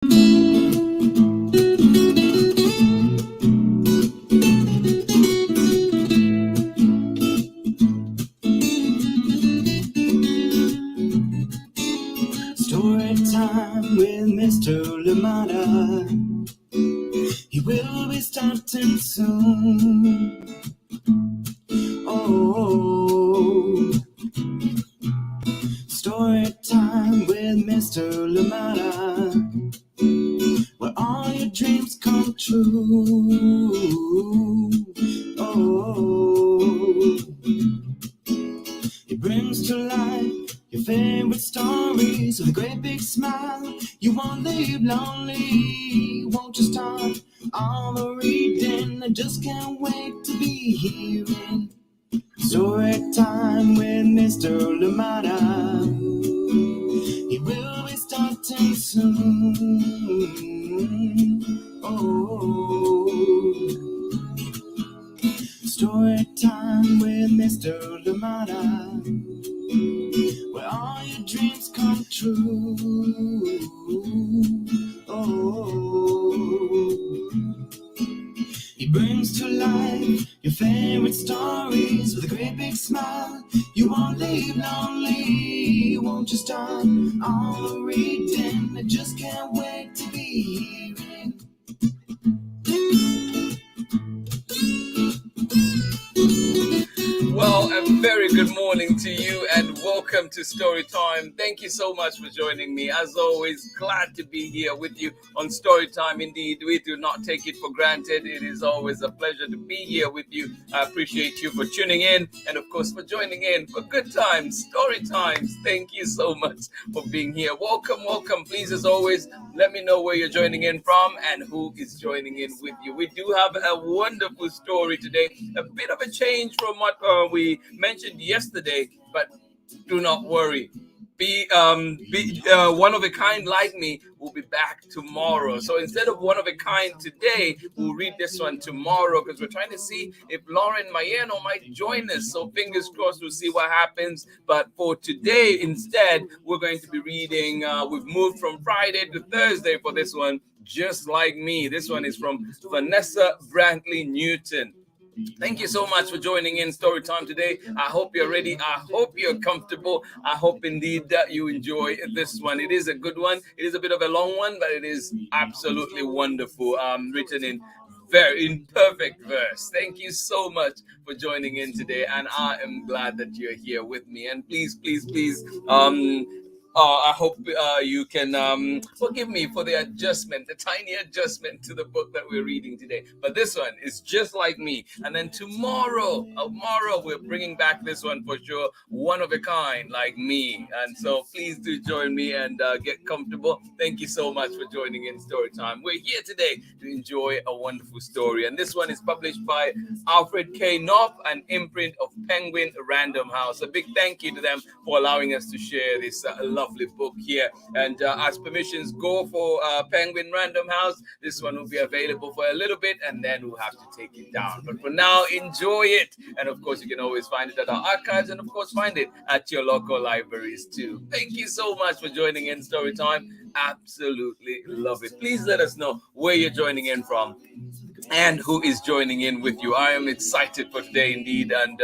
Story time with Mr. Lamada. He will be starting soon. Oh, story time with Mr. Lamada, where all your dreams come true. Oh, he brings to life your favorite stories with a great big smile. You won't leave lonely, won't you start all the reading? I just can't wait to be hearing story time with Mr. Lamada. He will be starting soon. Oh, story time with Mr. Lamada, where all your dreams come true. Oh, he brings to life your favorite stories with a great big smile. You won't leave lonely, won't you start all reading? I just can't wait to be hearing. Well, a very good morning to you and welcome to Storytime. Thank you so much for joining me. As always, glad to be here with you on Storytime. Indeed, we do not take it for granted. It is always a pleasure to be here with you. I appreciate you for tuning in and, of course, for joining in for good times, story times. Thank you so much for being here. Welcome, welcome. Please, as always, let me know where you're joining in from and who is joining in with you. We do have a wonderful story today, a bit of a change from what we mentioned yesterday, but do not worry. Be one of a kind like me will be back tomorrow. So instead of one of a kind today, we'll read this one tomorrow because we're trying to see if Lauren Mayeno might join us. So fingers crossed, we'll see what happens. But for today, instead, we're going to be reading. We've moved from Friday to Thursday for this one, Just Like Me. This one is from Vanessa Brantley-Newton. Thank you so much for joining in Storytime today. I hope you're ready. I hope you're comfortable. I hope indeed that you enjoy this one. It is a good one. It is a bit of a long one, but it is absolutely wonderful. Written in perfect verse. Thank you so much for joining in today, and I am glad that you're here with me. And please, I hope you can forgive me for the tiny adjustment to the book that we're reading today. But this one is Just Like Me. And then tomorrow we're bringing back this one for sure. One of a kind like me. And so please do join me and get comfortable. Thank you so much for joining in Storytime. We're here today to enjoy a wonderful story. And this one is published by ALFRED KNOPF, an imprint of Penguin Random House. A big thank you to them for allowing us to share this lovely book here. And as permissions go for Penguin Random House, this one will be available for a little bit and then we'll have to take it down. But for now, enjoy it. And of course, you can always find it at our archives and of course find it at your local libraries too. Thank you so much for joining in Storytime. Absolutely love it. Please let us know where you're joining in from and who is joining in with you. I am excited for today indeed. And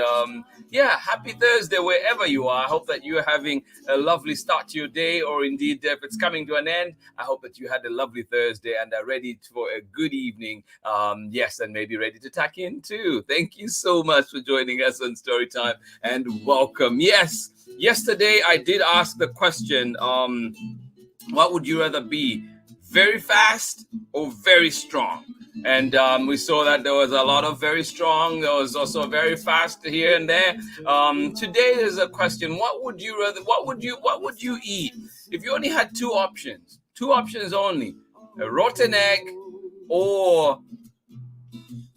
happy Thursday wherever you are. I hope that you're having a lovely start to your day, or indeed if it's coming to an end, I hope that you had a lovely Thursday and are ready for a good evening. Yes, and maybe ready to tack in too. Thank you so much for joining us on Storytime and welcome. Yes, yesterday I did ask the question, what would you rather be, very fast or very strong? And we saw that there was a lot of very strong. There was also very fast here and there. Today there's a question: what would you rather? What would you eat if you only had two options only? A rotten egg or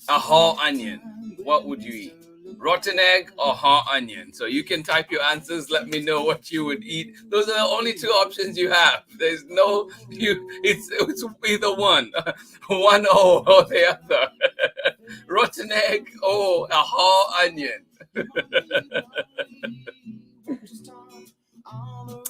a raw onion? What would you eat? Rotten egg or raw onion? So you can type your answers. Let me know what you would eat. Those are the only two options you have. There's no it's either one or the other. Rotten egg or a raw onion.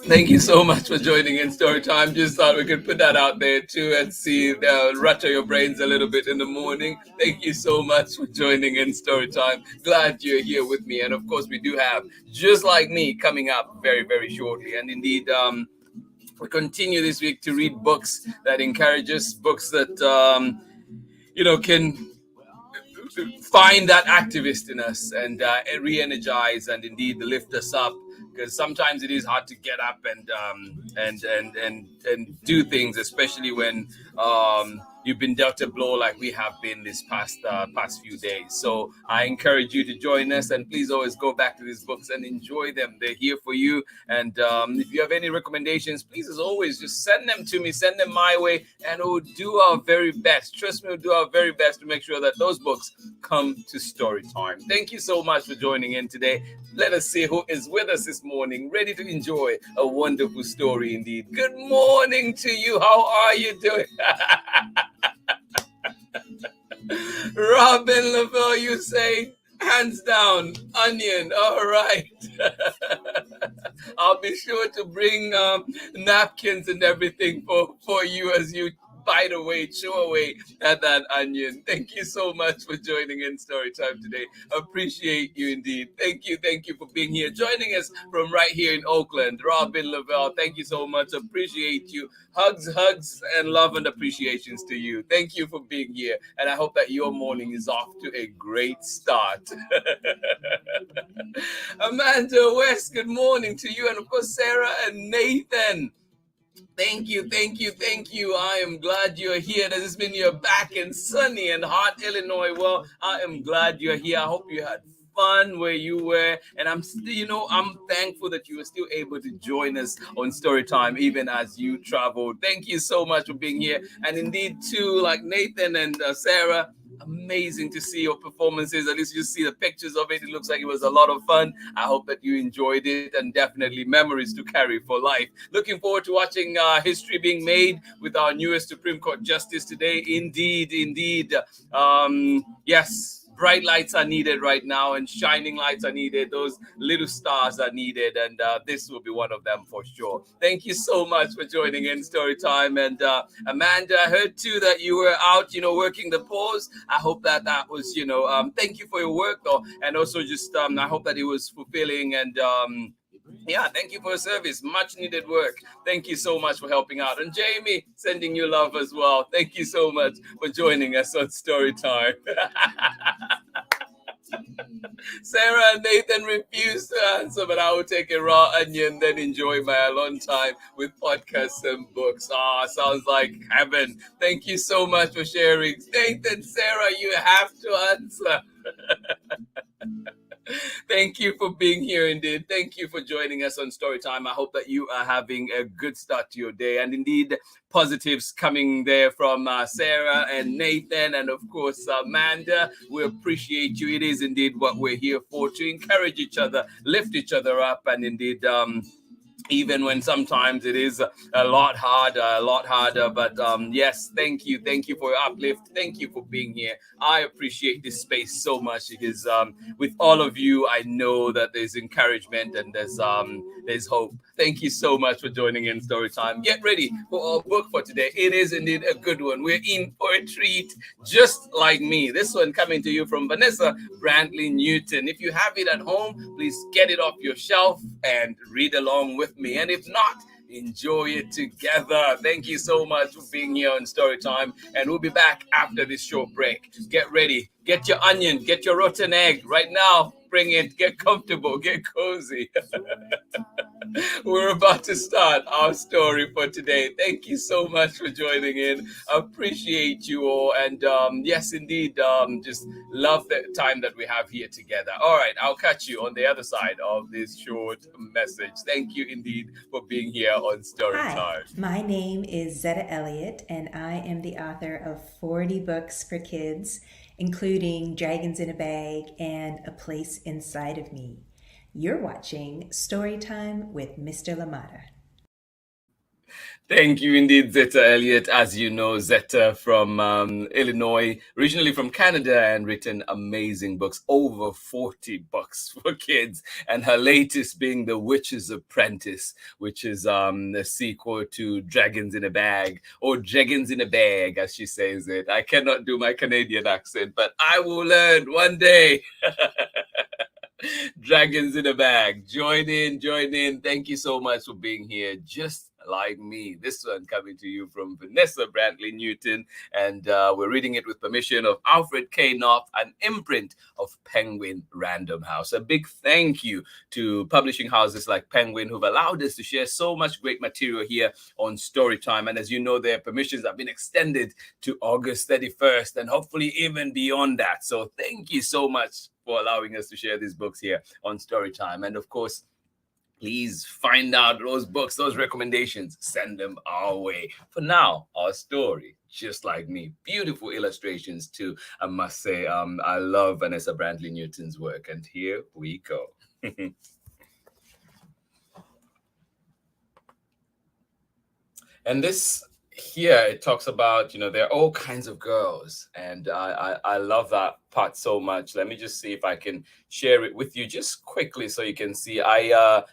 Thank you so much for joining in Story Time. Just thought we could put that out there too and see rattle your brains a little bit in the morning. Thank you so much for joining in Story Time. Glad you're here with me. And of course, we do have Just Like Me coming up very, very shortly. And indeed, we continue this week to read books that encourage us, books that, can find that activist in us and re-energize and indeed lift us up, because sometimes it is hard to get up and do things, especially when you've been dealt a blow like we have been this past few days. So I encourage you to join us, and please always go back to these books and enjoy them. They're here for you. And if you have any recommendations, please, as always, just send them to me, send them my way, and we'll do our very best. Trust me, we'll do our very best to make sure that those books come to Story Time. Thank you so much for joining in today. Let us see who is with us this morning, ready to enjoy a wonderful story indeed. Good morning to you. How are you doing? Robin Lavelle, you say, hands down, onion. All right. I'll be sure to bring napkins and everything for you as you bite away, chew away at that onion. Thank you so much for joining in Story Time today. Appreciate you indeed. Thank you for being here, joining us from right here in Oakland. Robin Lavelle, thank you so much. Appreciate you. Hugs, and love and appreciations to you. Thank you for being here, and I hope that your morning is off to a great start. Amanda West, good morning to you, and of course Sarah and Nathan. Thank you. I am glad you're here. Does this mean you're back in sunny and hot Illinois? Well, I am glad you're here. I hope you had fun where you were, and I'm thankful that you were still able to join us on Story Time even as you traveled. Thank you so much for being here, and indeed too, like Nathan and Sarah, amazing to see your performances. At least you see the pictures of it. It looks like it was a lot of fun. I hope that you enjoyed it, and definitely memories to carry for life. Looking forward to watching history being made with our newest Supreme Court Justice today. Indeed. Yes. Bright lights are needed right now, and shining lights are needed. Those little stars are needed, and this will be one of them for sure. Thank you so much for joining in Story Time. And Amanda, I heard too that you were out, working the pause. I hope that was, thank you for your work, though, and also just I hope that it was fulfilling and. Thank you for your service. Much needed work. Thank you so much for helping out. And Jamie, sending you love as well. Thank you so much for joining us on Story Time. Sarah and Nathan refused to answer, but I will take a raw onion, then enjoy my alone time with podcasts and books. Sounds like heaven. Thank you so much for sharing. Nathan, Sarah, you have to answer. Thank you for being here indeed. Thank you for joining us on Storytime. I hope that you are having a good start to your day, and indeed positives coming there from Sarah and Nathan, and of course Amanda. We appreciate you. It is indeed what we're here for, to encourage each other, lift each other up, and indeed even when sometimes it is a lot harder. But yes, thank you for your uplift. Thank you for being here. I appreciate this space so much, because with all of you, I know that there's encouragement and there's hope. Thank you so much for joining in Storytime. Get ready for our book for today. It is indeed a good one. We're in for a treat, just like me. This one coming to you from VANESSA, Brantley-Newton. If you have it at home, please get it off your shelf and read along with me. And if not, enjoy it together. Thank you so much for being here on Storytime, and we'll be back after this short break. Get ready, get your onion, get your rotten egg right now. Bring it, get comfortable, get cozy. We're about to start our story for today. Thank you so much for joining in. Appreciate you all. And yes, indeed, just love the time that we have here together. All right, I'll catch you on the other side of this short message. Thank you indeed for being here on Storytime. Hi, my name is Zetta Elliott, and I am the author of 40 books for kids, including Dragons in a Bag and A Place Inside of Me. You're watching Storytime with Mr. LaMotta. Thank you indeed, Zeta Elliott. As you know, Zeta from Illinois, originally from Canada, and written amazing books, over 40 books for kids. And her latest being The Witch's Apprentice, which is the sequel to Dragons in a Bag, or Dragons in a Bag, as she says it. I cannot do my Canadian accent, but I will learn one day. Dragons in a Bag. Join in, join in. Thank you so much for being here. Just like me. This one coming to you from Vanessa Brantley-Newton, and we're reading it with permission of ALFRED Knopf, an imprint of Penguin Random House. A big thank you to publishing houses like Penguin who've allowed us to share so much great material here on Storytime. And as you know, their permissions have been extended to August 31st and hopefully even beyond that. So thank you so much for allowing us to share these books here on Storytime. And of course, please find out those books, those recommendations, send them our way. For now, our story, Just Like Me. Beautiful illustrations too, I must say. I love Vanessa Brantley-Newton's work, and here we go. And this here, it talks about, there are all kinds of girls, and I love that part so much. Let me just see if I can share it with you just quickly so you can see. I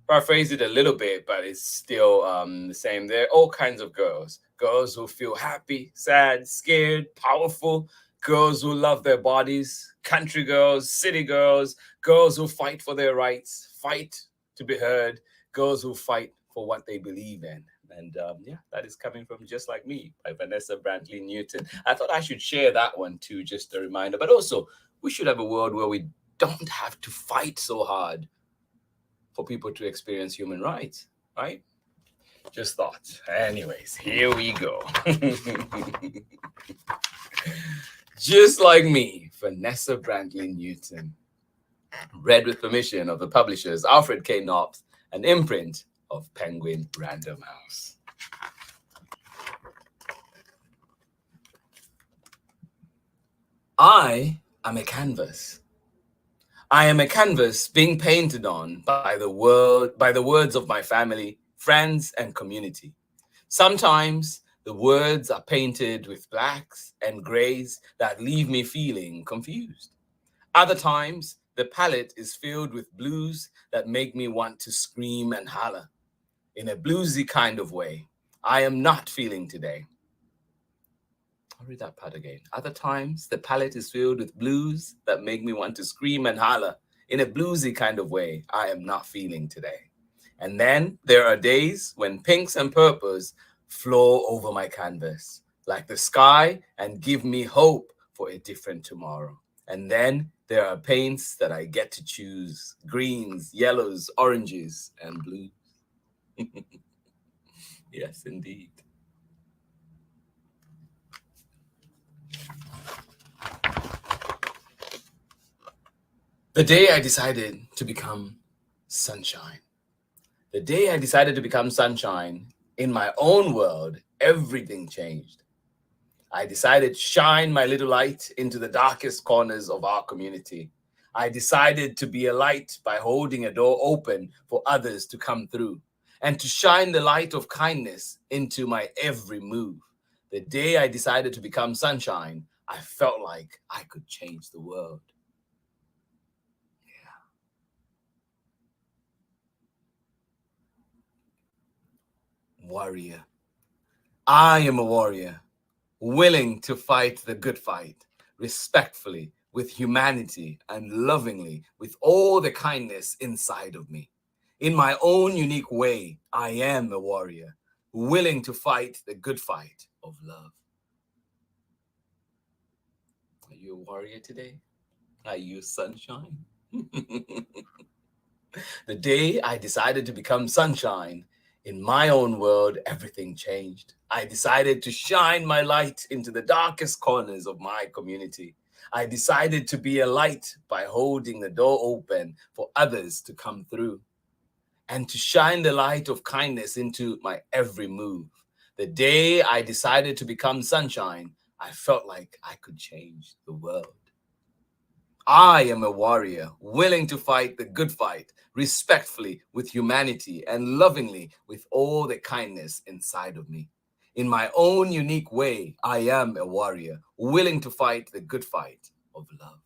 paraphrase it a little bit, but it's still the same. There are all kinds of girls. Girls who feel happy, sad, scared, powerful. Girls who love their bodies. Country girls, city girls. Girls who fight for their rights, fight to be heard. Girls who fight for what they believe in. And yeah, that is coming from Just Like Me by Vanessa Brantley-Newton. I thought I should share that one too, just a reminder. But also, we should have a world where we don't have to fight so hard for people to experience human rights, right? Just thought. Anyways, here we go. Just Like Me, Vanessa Brantley-Newton. Read with permission of the publishers, ALFRED Knopf, an imprint of Penguin Random House. I am a canvas. I am a canvas being painted on by the words of my family, friends, and community. Sometimes the words are painted with blacks and grays that leave me feeling confused. Other times, the palette is filled with blues that make me want to scream and holler. In a bluesy kind of way, I am not feeling today. I'll read that part again. Other times, the palette is filled with blues that make me want to scream and holler. In a bluesy kind of way, I am not feeling today. And then there are days when pinks and purples flow over my canvas, like the sky, and give me hope for a different tomorrow. And then there are paints that I get to choose, greens, yellows, oranges, and blues. Yes, indeed. The day I decided to become sunshine. The day I decided to become sunshine, in my own world, everything changed. I decided to shine my little light into the darkest corners of our community. I decided to be a light by holding a door open for others to come through, and to shine the light of kindness into my every move. The day I decided to become sunshine, I felt like I could change the world. Warrior. I am a warrior, willing to fight the good fight, respectfully, with humanity, and lovingly, with all the kindness inside of me. In my own unique way, I am a warrior, willing to fight the good fight of love. Are you a warrior today? Are you sunshine? The day I decided to become sunshine, in my own world, everything changed. I decided to shine my light into the darkest corners of my community. I decided to be a light by holding the door open for others to come through, and to shine the light of kindness into my every move. The day I decided to become sunshine, I felt like I could change the world. I am a warrior, willing to fight the good fight, respectfully with humanity and lovingly with all the kindness inside of me. In my own unique way, I am a warrior, willing to fight the good fight of love.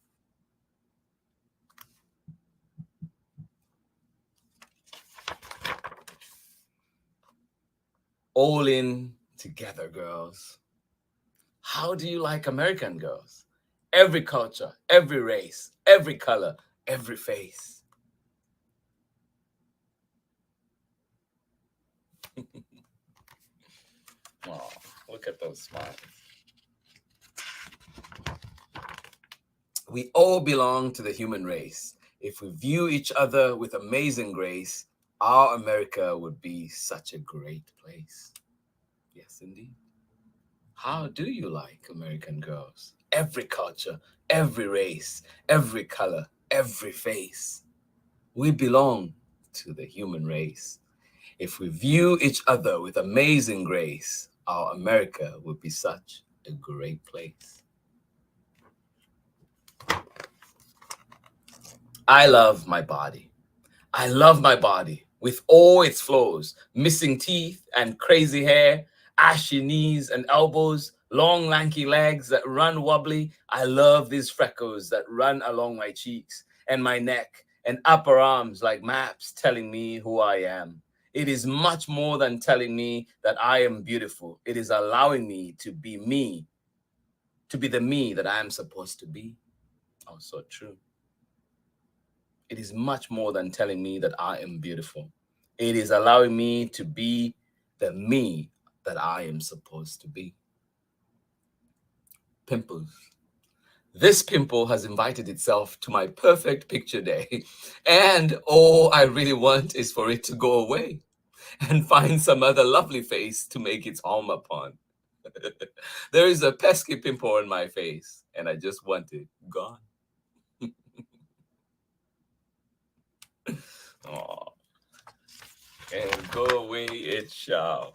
All in together, girls. How do you like American girls? Every culture, every race, every color, every face. Oh, look at those smiles. We all belong to the human race. If we view each other with amazing grace, our America would be such a great place. Yes, indeed. How do you like American girls? Every culture, every race, every color, every face. We belong to the human race. If we view each other with amazing grace, our America would be such a great place. I love my body. I love my body with all its flaws, missing teeth and crazy hair, ashy knees and elbows, long lanky legs that run wobbly. I love these freckles that run along my cheeks and my neck and upper arms like maps telling me who I am. It is much more than telling me that I am beautiful. It is allowing me, to be the me that I am supposed to be. Oh, so true. It is much more than telling me that I am beautiful. It is allowing me to be the me that I am supposed to be. Pimples. This pimple has invited itself to my perfect picture day. And all I really want is for it to go away and find some other lovely face to make its home upon. There is a pesky pimple on my face, and I just want it gone. Oh, and go away it shall.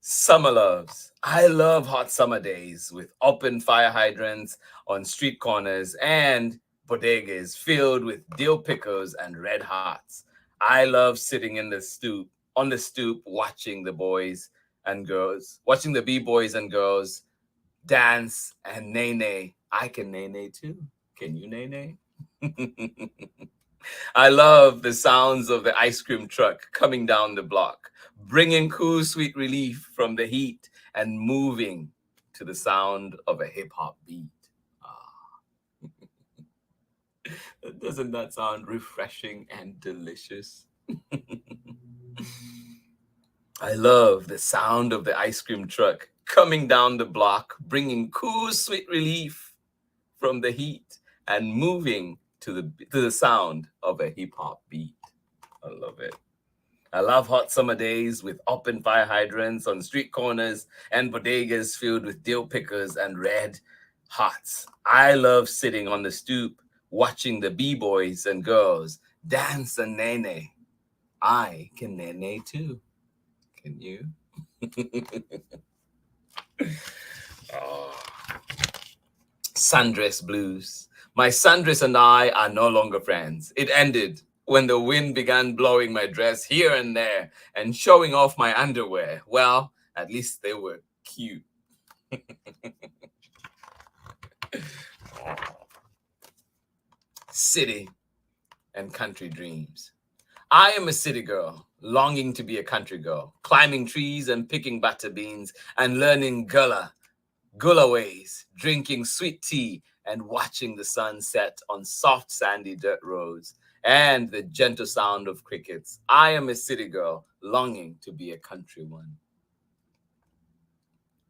Summer loves. I love hot summer days with open fire hydrants on street corners and bodegas filled with dill pickles and red hearts. I love sitting on the stoop, watching the b-boys and girls dance and nay. I can nay too. Can you nay? I love the sounds of the ice cream truck coming down the block, bringing cool, sweet relief from the heat and moving to the sound of a hip hop beat. Ah, doesn't that sound refreshing and delicious? I love the sound of the ice cream truck coming down the block, bringing cool, sweet relief from the heat and moving to the sound of a hip hop beat. I love it. I love hot summer days with open fire hydrants on street corners and bodegas filled with dill pickers and red hearts. I love sitting on the stoop, watching the b-boys and girls dance and nay. I can nay too. Can you? Oh. Sundress blues. My sundress and I are no longer friends. It ended when the wind began blowing my dress here and there and showing off my underwear. Well, at least they were cute. City and country dreams. I am a city girl, longing to be a country girl, climbing trees and picking butter beans and learning gullah ways, drinking sweet tea and watching the sun set on soft sandy dirt roads and the gentle sound of crickets. I am a city girl, longing to be a country one.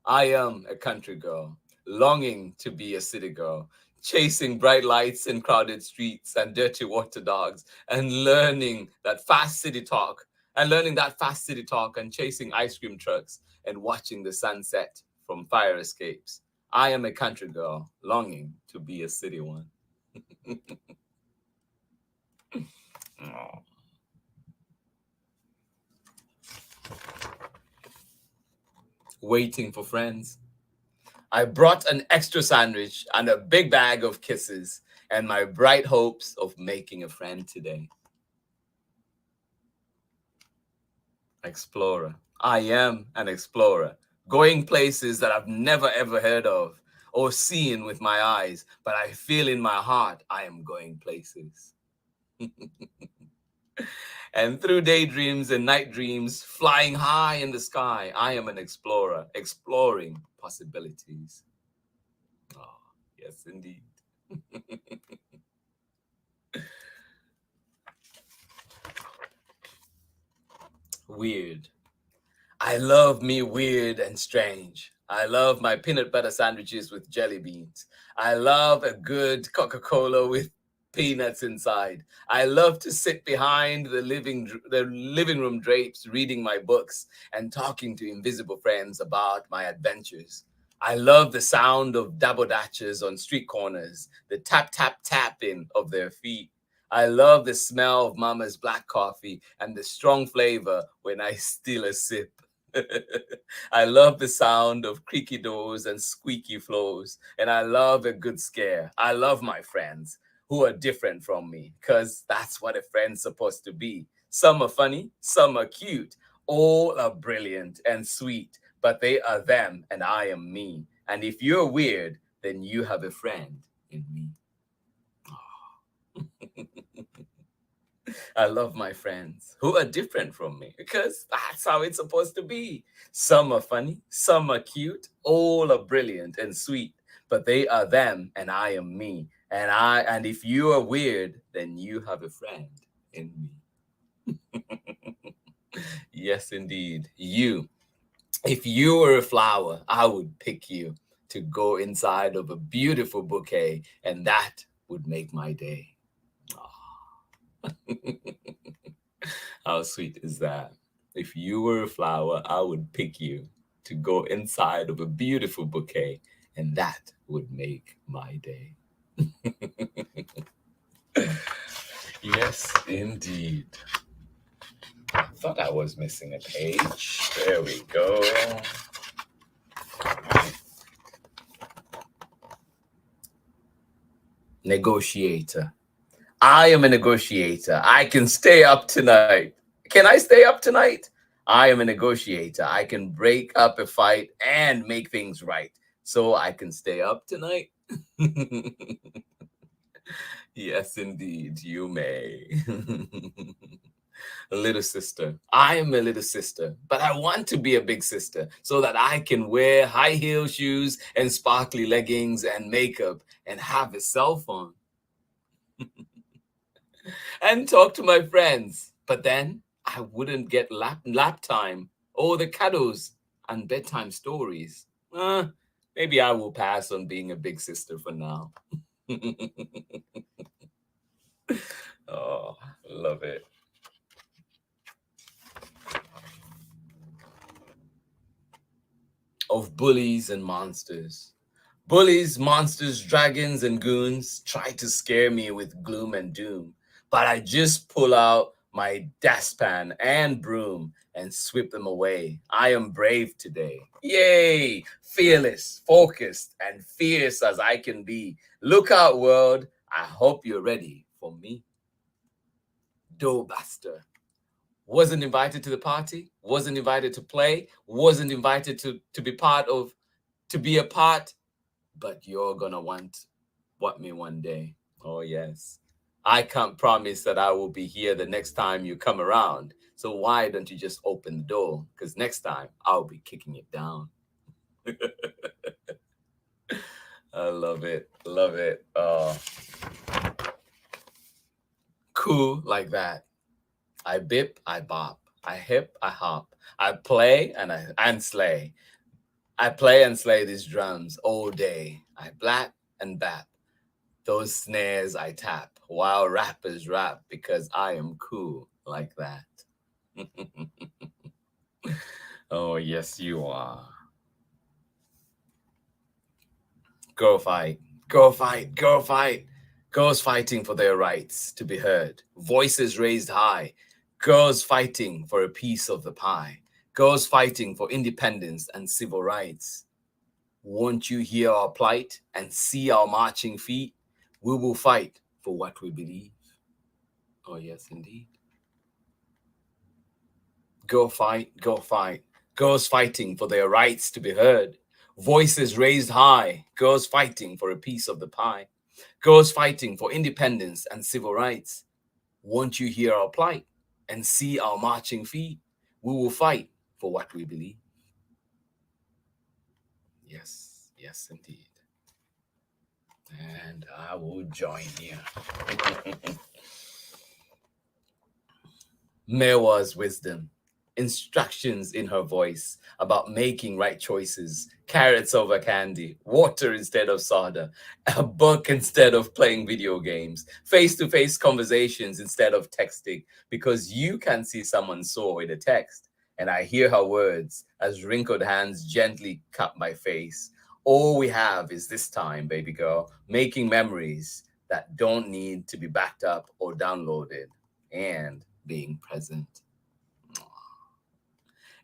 I am a country girl, longing to be a city girl, chasing bright lights in crowded streets and dirty water dogs and learning that fast city talk and chasing ice cream trucks and watching the sunset from fire escapes. I am a country girl, longing to be a city one. Oh. Waiting for friends. I brought an extra sandwich and a big bag of kisses and my bright hopes of making a friend today. Explorer. I am an explorer, going places that I've never ever heard of or seen with my eyes, but I feel in my heart I am going places. And through daydreams and night dreams, flying high in the sky, I am an explorer, exploring possibilities. Oh, yes, indeed. Weird. I love me weird and strange. I love my peanut butter sandwiches with jelly beans. I love a good Coca-Cola with peanuts inside. I love to sit behind the living room drapes reading my books and talking to invisible friends about my adventures. I love the sound of dabodachas on street corners, the tap, tap, tapping of their feet. I love the smell of mama's black coffee and the strong flavor when I steal a sip. I love the sound of creaky doors and squeaky floors, and I love a good scare. I love my friends who are different from me, because that's what a friend's supposed to be. Some are funny, some are cute, all are brilliant and sweet, but they are them and I am me. And if you're weird, then you have a friend in me. I love my friends who are different from me, because that's how it's supposed to be. Some are funny, some are cute, all are brilliant and sweet, but they are them and I am me. And if you are weird, then you have a friend in me. Yes, indeed. You. If you were a flower, I would pick you to go inside of a beautiful bouquet, and that would make my day. How sweet is that? If you were a flower, I would pick you to go inside of a beautiful bouquet, and that would make my day. Yes, indeed. I thought I was missing a page. There we go. Negotiator. I am a negotiator. I can stay up tonight. Can I stay up tonight? I am a negotiator. I can break up a fight and make things right. So I can stay up tonight. Yes, indeed, you may. A little sister. I am a little sister, but I want to be a big sister so that I can wear high heel shoes and sparkly leggings and makeup and have a cell phone. And talk to my friends. But then I wouldn't get lap time or the cuddles and bedtime stories. Maybe I will pass on being a big sister for now. Oh, love it. Of bullies and monsters. Bullies, monsters, dragons, and goons try to scare me with gloom and doom, but I just pull out my dustpan and broom and sweep them away. I am brave today. Yay! Fearless, focused, and fierce as I can be. Look out, world. I hope you're ready for me. Doughbuster. Wasn't invited to the party, wasn't invited to play, wasn't invited to be part of, to be a part, but you're gonna want me one day. Oh yes. I can't promise that I will be here the next time you come around. So why don't you just open the door? Because next time I'll be kicking it down. I love it. Love it. Cool like that. I bip, I bop. I hip, I hop. I play and slay. I play and slay these drums all day. I blap and bap. Those snares I tap while rappers rap because I am cool like that. Oh, yes, you are. Girl fight, girl fight, girl fight. Girls fighting for their rights to be heard. Voices raised high. Girls fighting for a piece of the pie. Girls fighting for independence and civil rights. Won't you hear our plight and see our marching feet? We will fight for what we believe. Oh, yes, indeed. Go fight, go fight. Girls fighting for their rights to be heard. Voices raised high. Girls fighting for a piece of the pie. Girls fighting for independence and civil rights. Won't you hear our plight and see our marching feet? We will fight for what we believe. Yes, yes, indeed. And I will join you. Mewa's wisdom, instructions in her voice about making right choices, carrots over candy, water instead of soda, a book instead of playing video games, face-to-face conversations instead of texting, because you can see someone soar with a text, and I hear her words as wrinkled hands gently cup my face. All we have is this time, baby girl, making memories that don't need to be backed up or downloaded, and being present.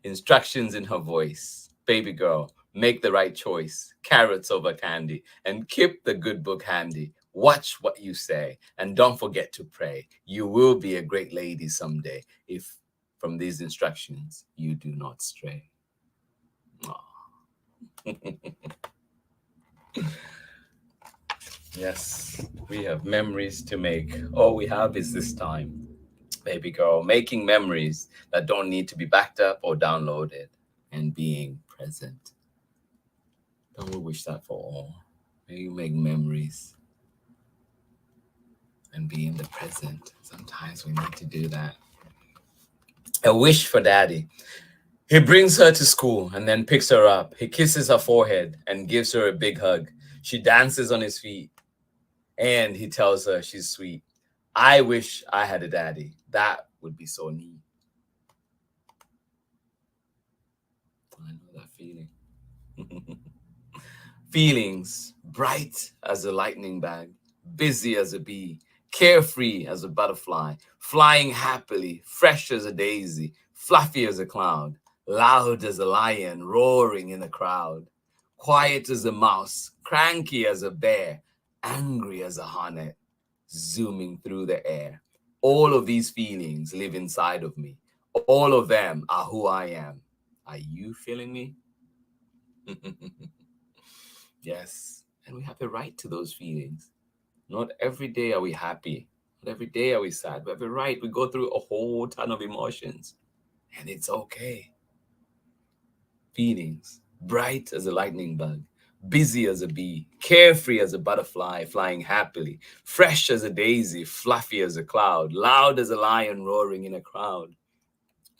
Instructions in her voice. Baby girl, make the right choice. Carrots over candy. And keep the good book handy. Watch what you say. And don't forget to pray. You will be a great lady someday if from these instructions you do not stray. Yes, we have memories to make. All we have is this time. Baby girl, making memories that don't need to be backed up or downloaded, and being present. Don't we wish that for all? May you make memories and be in the present. Sometimes we need to do that. A wish for daddy. He brings her to school and then picks her up. He kisses her forehead and gives her a big hug. She dances on his feet and he tells her she's sweet. I wish I had a daddy. That would be so neat. I know that feeling. Feelings, bright as a lightning bag, busy as a bee, carefree as a butterfly, flying happily, fresh as a daisy, fluffy as a cloud, loud as a lion roaring in a crowd, quiet as a mouse, cranky as a bear, angry as a hornet, zooming through the air. All of these feelings live inside of me. All of them are who I am. Are you feeling me? Yes, and we have the right to those feelings. Not every day are we happy. Not every day are we sad. We have the right. We go through a whole ton of emotions, and it's okay. Feelings, bright as a lightning bug, busy as a bee, carefree as a butterfly, flying happily, fresh as a daisy, fluffy as a cloud, loud as a lion roaring in a crowd,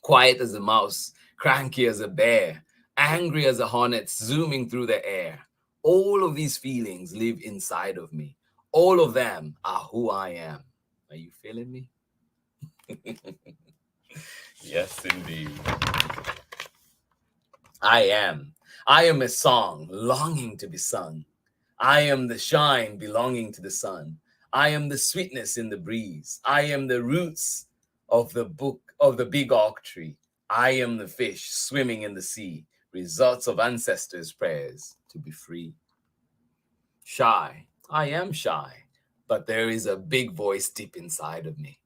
quiet as a mouse, cranky as a bear, angry as a hornet zooming through the air. All of these feelings live inside of me. All of them are who I am. Are you feeling me? Yes, indeed. I am. I am a song longing to be sung. I am the shine belonging to the sun. I am the sweetness in the breeze. I am the roots of the big oak tree. I am the fish swimming in the sea, results of ancestors' prayers to be free. Shy, I am shy, but there is a big voice deep inside of me.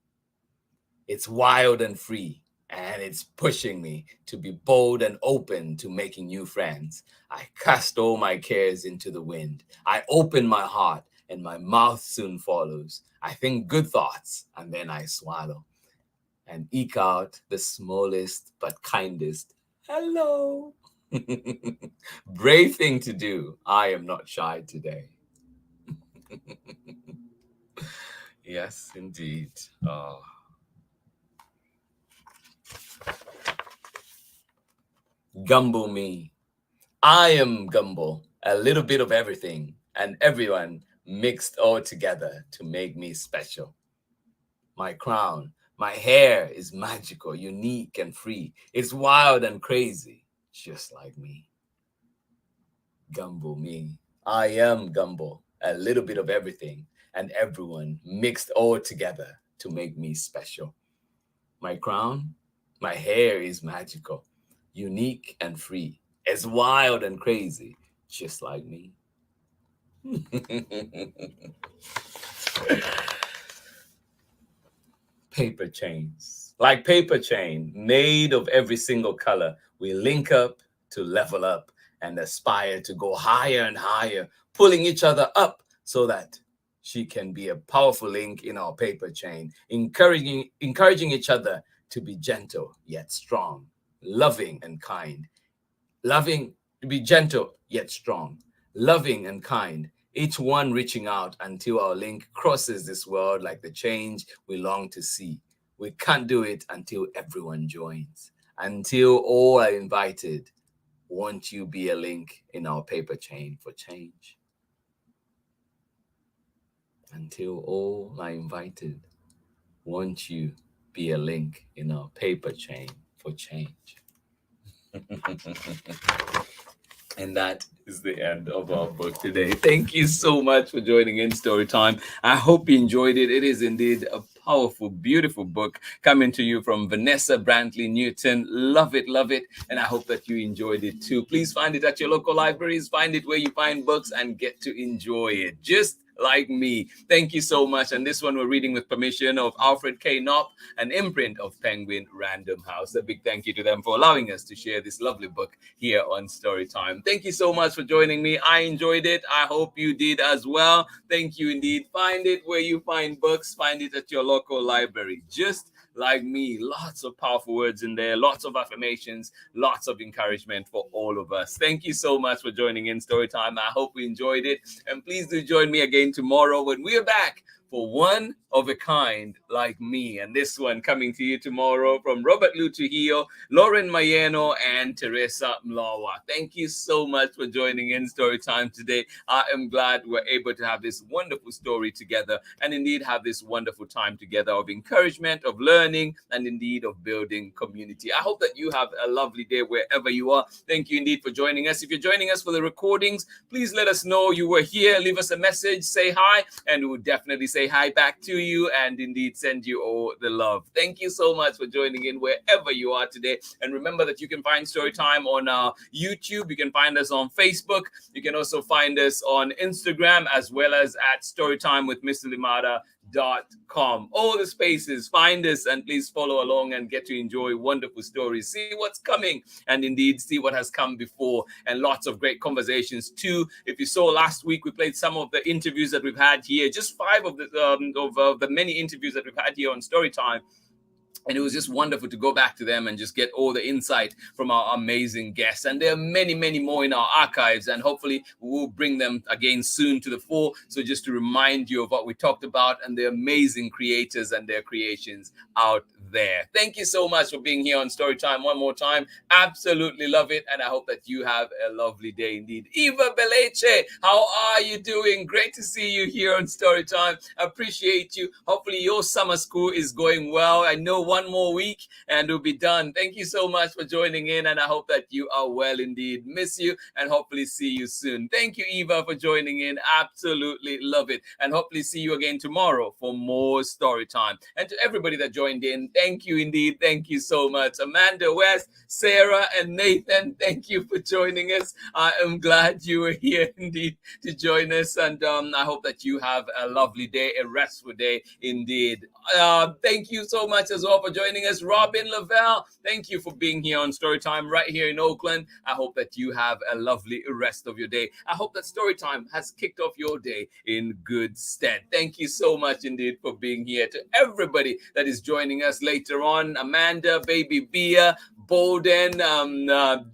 It's wild and free, and it's pushing me to be bold and open to making new friends. I cast all my cares into the wind. I open my heart, and my mouth soon follows. I think good thoughts, and then I swallow and eke out the smallest but kindest hello. Brave thing to do. I am not shy today. Yes, indeed. Oh. Gumbo me. I am gumbo, a little bit of everything and everyone mixed all together to make me special. My crown, my hair is magical, unique and free. It's wild and crazy, just like me. Gumbo me. I am gumbo, a little bit of everything and everyone mixed all together to make me special. My crown, my hair is magical, unique and free. It's wild and crazy, just like me. Paper chains. Like paper chain, made of every single color, we link up to level up and aspire to go higher and higher, pulling each other up so that she can be a powerful link in our paper chain, encouraging each other to be gentle yet strong, loving and kind. Loving, to be gentle yet strong, loving and kind, each one reaching out until our link crosses this world like the change we long to see. We can't do it until everyone joins, until all are invited. Won't you be a link in our paper chain for change? Until all are invited, won't you be a link in our paper chain for change? And that is the end of our book today. Thank you so much for joining in Storytime. I hope you enjoyed it. It is indeed a powerful, beautiful book coming to you from Vanessa Brantley-Newton. Love it, love it. And I hope that you enjoyed it too. Please find it at your local libraries. Find it where you find books and get to enjoy it. Just like me. Thank you so much. And this one we're reading with permission of ALFRED KNOPF, an imprint of Penguin Random House. A big thank you to them for allowing us to share this lovely book here on Storytime. Thank you so much for joining me. I enjoyed it. I hope you did as well. Thank you indeed. Find it where you find books. Find it at your local library. Just like me, lots of powerful words in there, lots of affirmations, lots of encouragement for all of us. Thank you so much for joining in Storytime. I hope you enjoyed it. And please do join me again tomorrow when we're back for One of a Kind Like Me. And this one coming to you tomorrow from Robert Lutujio, Lauren Mayeno, and Teresa Mlawa. Thank you so much for joining in Storytime today. I am glad we're able to have this wonderful story together and indeed have this wonderful time together of encouragement, of learning, and indeed of building community. I hope that you have a lovely day wherever you are. Thank you indeed for joining us. If you're joining us for the recordings, please let us know you were here. Leave us a message, say hi, and we'll definitely say hi back to you and indeed send you all the love. Thank you so much for joining in wherever you are today. And remember that you can find Storytime on YouTube. You can find us on Facebook. You can also find us on Instagram as well as at Storytime with Mr. Limada.com. All the spaces, find us and please follow along and get to enjoy wonderful stories. See what's coming and indeed see what has come before, and lots of great conversations too. If you saw last week, we played some of the interviews that we've had here, just 5 of the many interviews that we've had here on Storytime. And it was just wonderful to go back to them and just get all the insight from our amazing guests. And there are many, many more in our archives, and hopefully we'll bring them again soon to the fore. So just to remind you of what we talked about and the amazing creators and their creations out there. Thank you so much for being here on Storytime one more time. Absolutely love it. And I hope that you have a lovely day indeed. Eva Beleche, how are you doing? Great to see you here on Storytime. Appreciate you. Hopefully your summer school is going well. I know one more week and we'll be done. Thank you so much for joining in, and I hope that you are well indeed. Miss you and hopefully see you soon. Thank you, Eva, for joining in. Absolutely love it. And hopefully see you again tomorrow for more story time. And to everybody that joined in, thank you indeed. Thank you so much. Amanda, West, Sarah, and Nathan, thank you for joining us. I am glad you were here indeed to join us. And I hope that you have a lovely day, a restful day indeed. Thank you so much as well for joining us. Robin Lavelle, thank you for being here on Storytime right here in Oakland. I hope that you have a lovely rest of your day. I hope that Storytime has kicked off your day in good stead. Thank you so much indeed for being here. To everybody that is joining us later on, Amanda, Baby Bia, Bolden,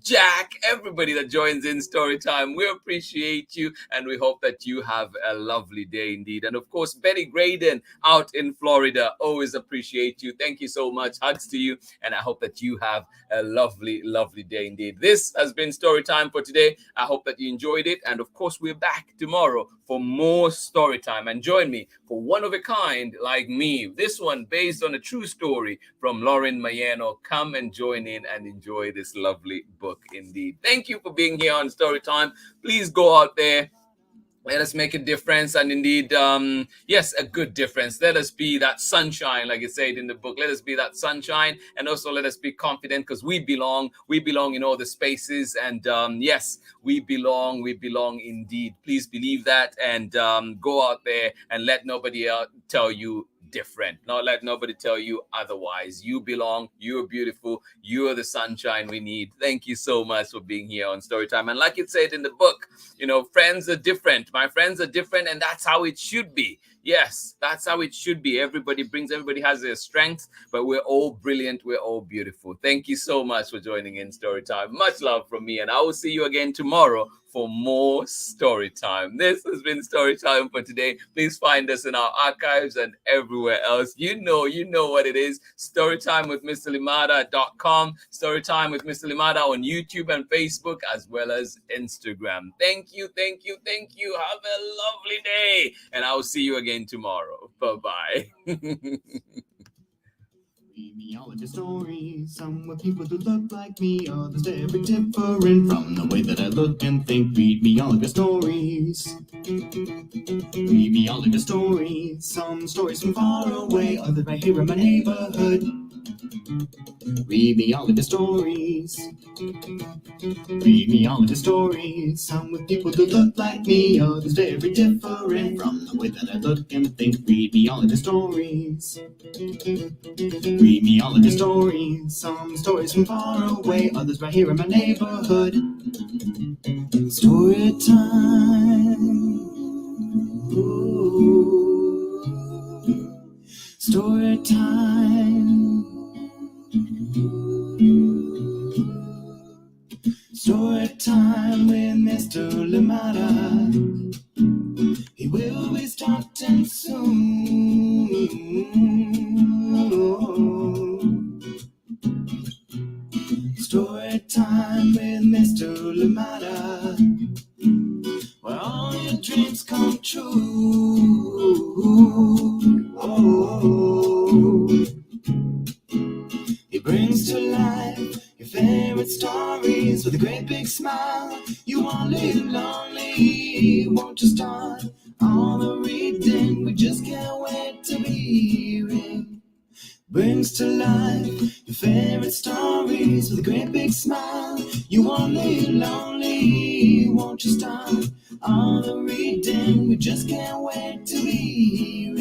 Jack, everybody that joins in Storytime, we appreciate you and we hope that you have a lovely day indeed. And of course, Betty Graydon out in Florida, always appreciate you. Thank you so much. Hugs to you. And I hope that you have a lovely, lovely day indeed. This has been Storytime for today. I hope that you enjoyed it. And of course, we're back tomorrow for more Storytime. And join me for One of a Kind Like Me. This one based on a true story from Lauren Mayeno. Come and join in and enjoy this lovely book indeed. Thank you for being here on Storytime. Please go out there, Let us make a difference, and indeed, yes, a good difference. Let us be that sunshine, like it said in the book. Let us be that sunshine, and also let us be confident, because we belong. We belong in all the spaces, and yes, we belong. We belong indeed. Please believe that, and go out there and let nobody else tell you different. Not let nobody tell you otherwise. You belong. You're beautiful. You are the sunshine we need. Thank you so much for being here on Storytime. And like it said in the book, you know, friends are different. My friends are different, and that's how it should be. Yes, that's how it should be. Everybody has their strengths, but we're all brilliant. We're all beautiful. Thank you so much for joining in Storytime. Much love from me, and I will see you again tomorrow for more story time. This has been story time for today. Please find us in our archives and everywhere else. You know what it is. Storytimewithmrlimada.com. Storytime with Mr. Limada on YouTube and Facebook, as well as Instagram. Thank you. Have a lovely day, and I will see you again tomorrow. Bye-bye. Read me all of your stories. Some with people who look like me, others very different from the way that I look and think. Read me all of your stories. Read me all of your stories. Some stories from far away, others right here in my neighborhood. Read me all of your stories. Read me all of your stories. Some with people who look like me, others very different from the way that I look and think. Read me all of your stories. Read me all of your stories. Some stories from far away, others right here in my neighborhood. Story time. Ooh. Story time. Story time with Mr. Limada. He will be starting soon. Story time with Mr. Limada, where all your dreams come true. Oh, he brings to life your favorite stories with a great big smile. You won't live lonely, won't you start all the reading? We just can't wait to be hearing. Brings to life your favorite stories with a great big smile. You won't live lonely, won't you start all the reading? We just can't wait to be hearing.